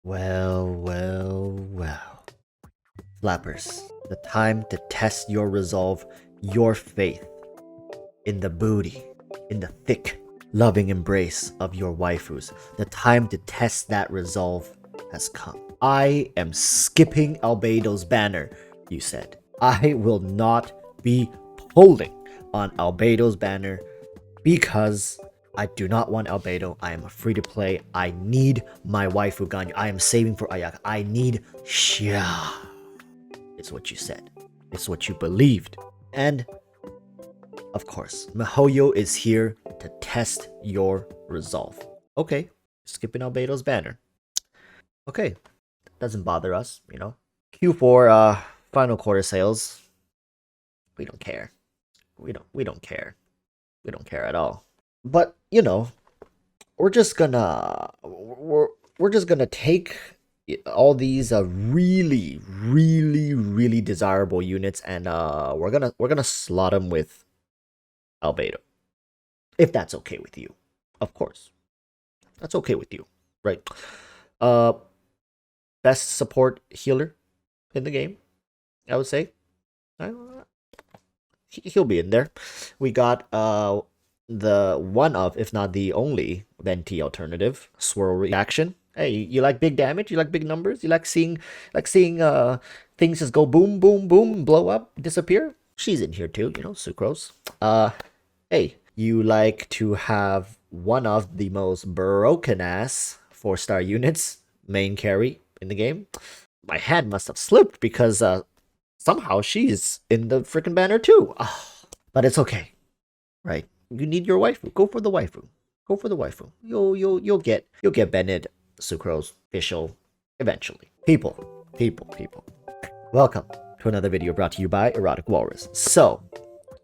Well. Flappers, the time to test your resolve, your faith in the booty, in the thick, loving embrace of your waifus. The time to test that resolve has come. I am skipping Albedo's banner, you said. I will not be polling on Albedo's banner because I do not want Albedo. I am free to play. I need my waifu Ganyu. I am saving for Ayaka. I need Xia. It's what you said. It's what you believed. And of course, MiHoYo is here to test your resolve. Okay, skipping Albedo's banner. Okay, doesn't bother us, you know. Q4 final quarter sales. We don't care. We don't care. We don't care at all. But you know, we're just gonna take all these really desirable units and we're gonna slot them with Albedo, if that's okay with you. Of course, that's okay with you, right? Best support healer in the game, I would say. He'll be in there. We got the one of, if not the only, Venti alternative, Swirl Reaction. Hey, you like big damage? You like big numbers? You like seeing things just go boom, boom, boom, blow up, disappear? She's in here too, you know, Sucrose. Hey, you like to have one of the most broken ass 4-star units, main carry in the game? My hand must have slipped because somehow she's in the freaking banner too. But it's okay, right? You need your waifu. Go for the waifu. Go for the waifu. You'll get BENNETT, Sucrose, FISCHL eventually. People. Welcome to another video brought to you by Erotic Walrus. So,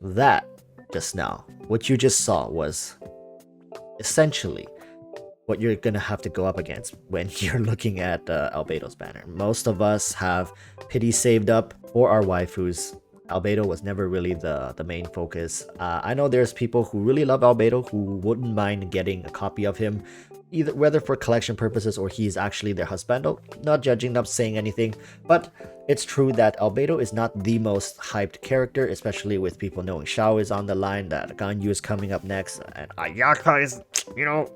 that just now, what you just saw was essentially what you're gonna have to go up against when you're looking at Albedo's banner. Most of us have pity saved up for our waifus. Albedo was never really the main focus. I know there's people who really love Albedo who wouldn't mind getting a copy of him, either whether for collection purposes or he's actually their husbando. Not judging, not saying anything, but it's true that Albedo is not the most hyped character, especially with people knowing Xiao is on the line, that Ganyu is coming up next, and Ayaka is, you know.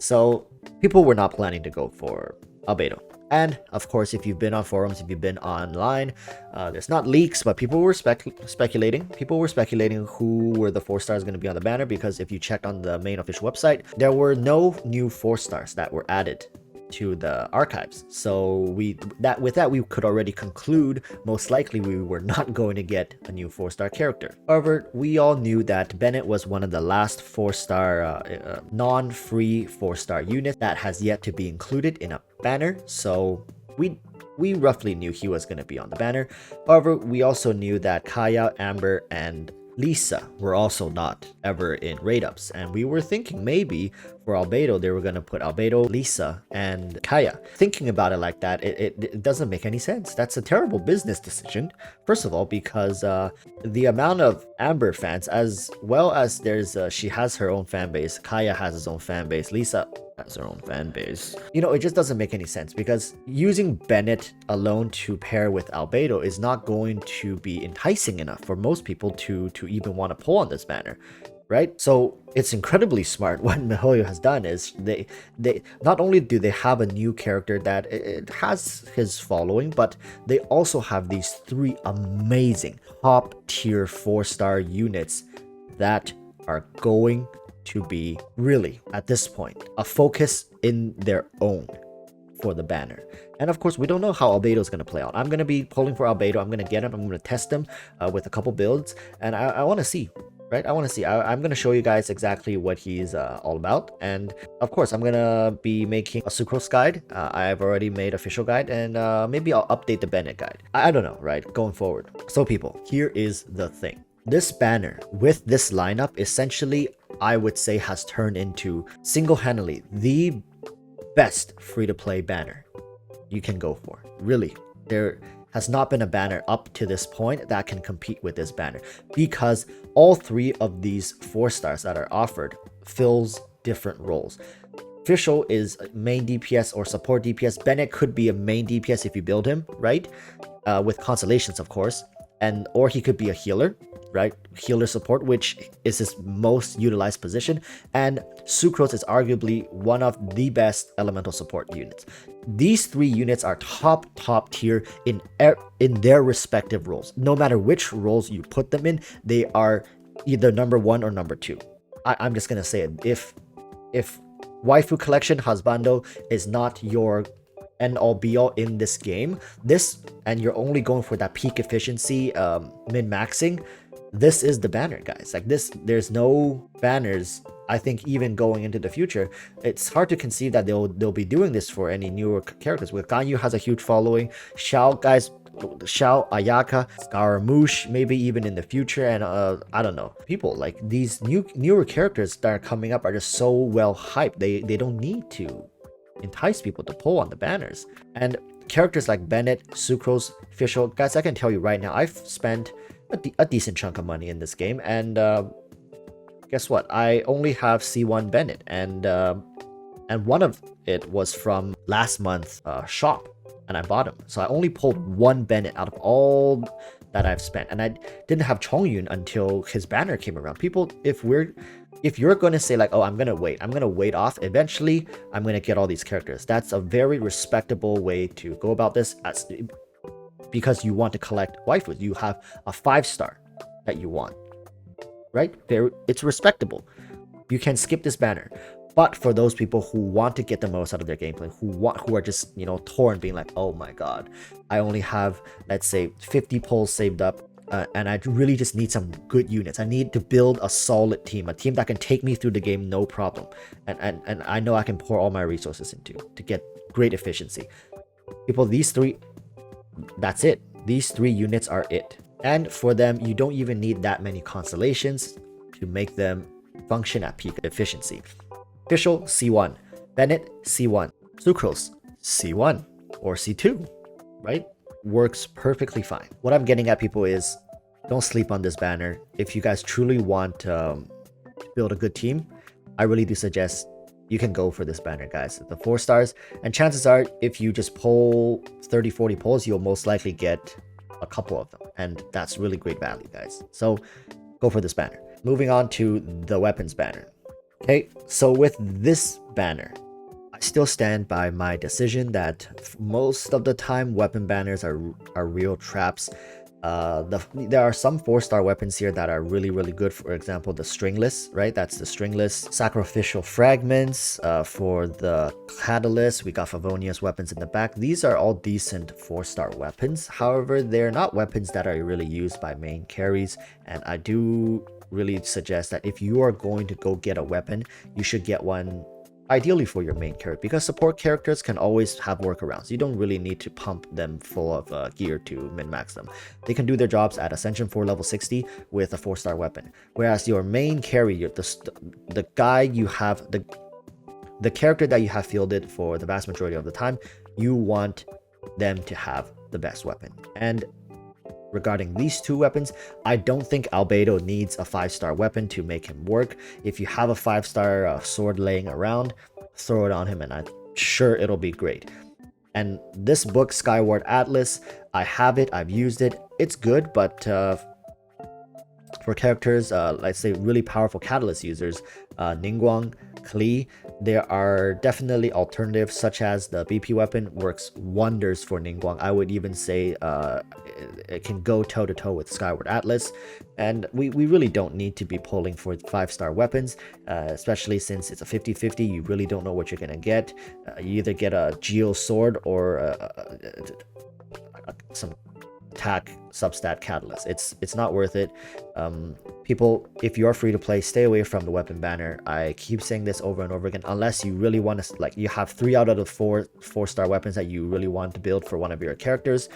So people were not planning to go for Albedo. And of course, if you've been on forums, if you've been online, there's not leaks, but people were speculating. People were speculating who were the 4 stars going to be on the banner, because if you checked on the main official website, there were no new 4 stars that were added to the archives. So with that we could already conclude most likely we were not going to get a new 4-star character. However, we all knew that BENNETT was one of the last 4-star non-free 4-star units that has yet to be included in a banner, so we roughly knew he was going to be on the banner. However, we also knew that Kaya, Amber, and Lisa were also not ever in raid ups, and we were thinking maybe for Albedo they were going to put Albedo, Lisa, and Kaya. Thinking about it like that, it doesn't make any sense. That's a terrible business decision, first of all, because the amount of Amber fans, as well as there's she has her own fan base, Kaya has his own fan base, Lisa has her own fan base. You know, it just doesn't make any sense, because using BENNETT alone to pair with Albedo is not going to be enticing enough for most people to even want to pull on this banner, right? So it's incredibly smart. What MiHoYo has done is they not only do they have a new character that it has his following, but they also have these 3 amazing top tier 4-star units that are going to be really, at this point, a focus in their own for the banner. And of course, we don't know how Albedo is going to play out. I'm going to be pulling for Albedo. I'm going to get him. I'm going to test him with a couple builds, and I want to see, right? I want to see. I'm going to show you guys exactly what he's all about. And of course, I'm going to be making a Sucrose guide. I've already made official guide, and maybe I'll update the BENNETT guide. I don't know, right? Going forward. So people, here is the thing. This banner with this lineup essentially, I would say, has turned into single-handedly the best free-to-play banner you can go for. Really, there has not been a banner up to this point that can compete with this banner, because all 3 of these 4 stars that are offered fills different roles. FISCHL is main DPS or support DPS. Bennett could be a main DPS if you build him, right? With constellations, of course. Or he could be a healer, right? Healer support, which is his most utilized position. And Sucrose is arguably one of the best elemental support units. These 3 units are top tier in their respective roles. No matter which roles you put them in, they are either number 1 or number 2. I'm just gonna say it. If Waifu Collection Husbando is not your end all be all in this game, and you're only going for that peak efficiency min-maxing, this is the banner, guys. Like this, there's no banners. I think even going into the future, it's hard to conceive that they'll be doing this for any newer characters. With Ganyu has a huge following, Xiao, guys, Xiao, Ayaka, Scaramouche, maybe even in the future, and I don't know. People like these newer characters that are coming up are just so well hyped. They don't need to entice people to pull on the banners. And characters like Bennett, Sucrose, FISCHL, guys, I can tell you right now, I've spent a decent chunk of money in this game, and guess what? I only have C1 Bennett, and one of it was from last month's shop, and I bought him. So I only pulled 1 Bennett out of all that I've spent, and I didn't have Chongyun until his banner came around. People, if you're going to say like, oh, I'm going to wait off, eventually I'm going to get all these characters. That's a very respectable way to go about this, because you want to collect waifus. You have a 5-star that you want, right? It's respectable. You can skip this banner. But for those people who want to get the most out of their gameplay, who are just, torn, being like, oh my god, I only have, let's say, 50 pulls saved up, and I really just need some good units. I need to build a solid team, a team that can take me through the game no problem, and I know I can pour all my resources into to get great efficiency. People, these 3, that's it. These 3 units are it. And for them, you don't even need that many constellations to make them function at peak efficiency. FISCHL, C1. Bennett, C1. Sucrose, C1 or C2, right? Works perfectly fine. What I'm getting at, people, is don't sleep on this banner. If you guys truly want to build a good team, I really do suggest you can go for this banner, guys. The 4 stars, and chances are, if you just pull 30-40 pulls, you'll most likely get a couple of them, and that's really great value, guys. So go for this banner. Moving on to the weapons banner. Okay, so with this banner, I still stand by my decision that most of the time weapon banners are real traps. There are some 4-star weapons here that are really good. For example, the stringless, right? That's the stringless. Sacrificial fragments. For the catalyst, we got Favonia's weapons in the back. These are all decent 4-star weapons. However, they're not weapons that are really used by main carries, and I do really suggest that if you are going to go get a weapon, you should get one ideally for your main character, because support characters can always have workarounds. You don't really need to pump them full of gear to min-max them. They can do their jobs at Ascension 4 level 60 with a 4-star weapon. Whereas your main carry, the guy you have, the character that you have fielded for the vast majority of the time, you want them to have the best weapon. And regarding these 2 weapons, I don't think Albedo needs a 5-star weapon to make him work. If you have a 5-star sword laying around, throw it on him, and I'm sure it'll be great. And this book, Skyward Atlas, I have it, I've used it, it's good, but for characters, let's say really powerful catalyst users, Ningguang, Klee, there are definitely alternatives, such as the BP weapon works wonders for Ningguang. I would even say it can go toe-to-toe with Skyward Atlas, and we really don't need to be pulling for 5-star weapons, especially since it's a 50-50. You really don't know what you're gonna get. You either get a Geo Sword or some attack substat catalyst. It's not worth it. People, if you're free to play, stay away from the weapon banner. I keep saying this over and over again, unless you really want to, like, you have 3 out of the 4-star weapons that you really want to build for one of your characters,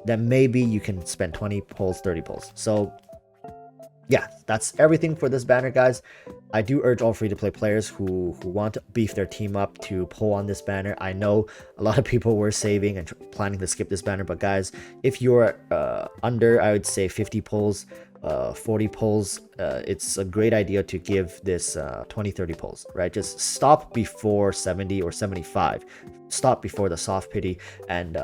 then maybe you can spend 20 pulls, 30 pulls. So yeah, that's everything for this banner, guys. I do urge all free-to-play players who want to beef their team up to pull on this banner. I know a lot of people were saving and planning to skip this banner, but guys, if you're under, I would say, 50 pulls 40 pulls, it's a great idea to give this 20-30 pulls, right? Just stop before 70 or 75. Stop before the soft pity, and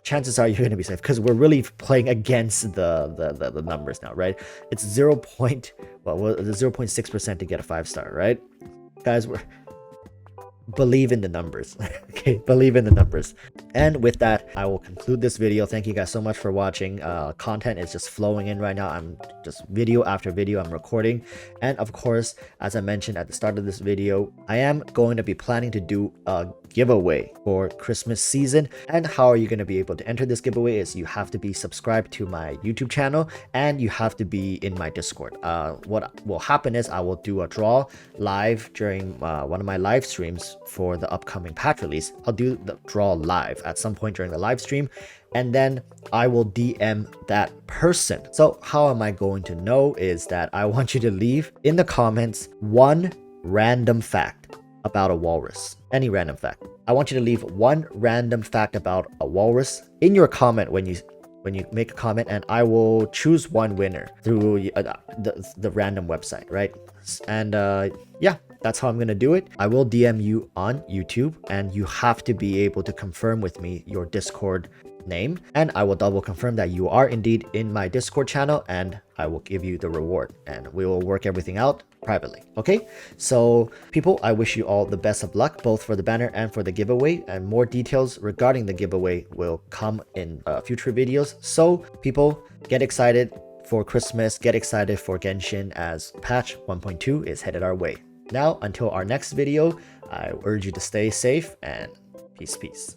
chances are you're going to be safe, because we're really playing against the numbers now, right? It's 0.6% to get a 5-star, right? Guys, believe in the numbers. Okay, believe in the numbers. And with that, I will conclude this video. Thank you guys so much for watching. Content is just flowing in right now. I'm just video after video I'm recording. And of course, as I mentioned at the start of this video, I am going to be planning to do a giveaway for Christmas season. And how are you going to be able to enter this giveaway is you have to be subscribed to my YouTube channel and you have to be in my Discord. What will happen is I will do a draw live during one of my live streams for the upcoming patch release. I'll do the draw live at some point during the live stream, and then I will DM that person. So how am I going to know is that I want you to leave in the comments one random fact about a walrus. Any random fact. I want you to leave one random fact about a walrus in your comment when you make a comment, and I will choose one winner through the random website, right? And yeah, that's how I'm gonna do it. I will DM you on YouTube, and you have to be able to confirm with me your Discord name, and I will double confirm that you are indeed in my Discord channel, and I will give you the reward, and we will work everything out privately. Okay, so people, I wish you all the best of luck, both for the banner and for the giveaway, and more details regarding the giveaway will come in future videos. So people, get excited for Christmas, get excited for Genshin, as patch 1.2 is headed our way. Now, until our next video, I urge you to stay safe, and peace.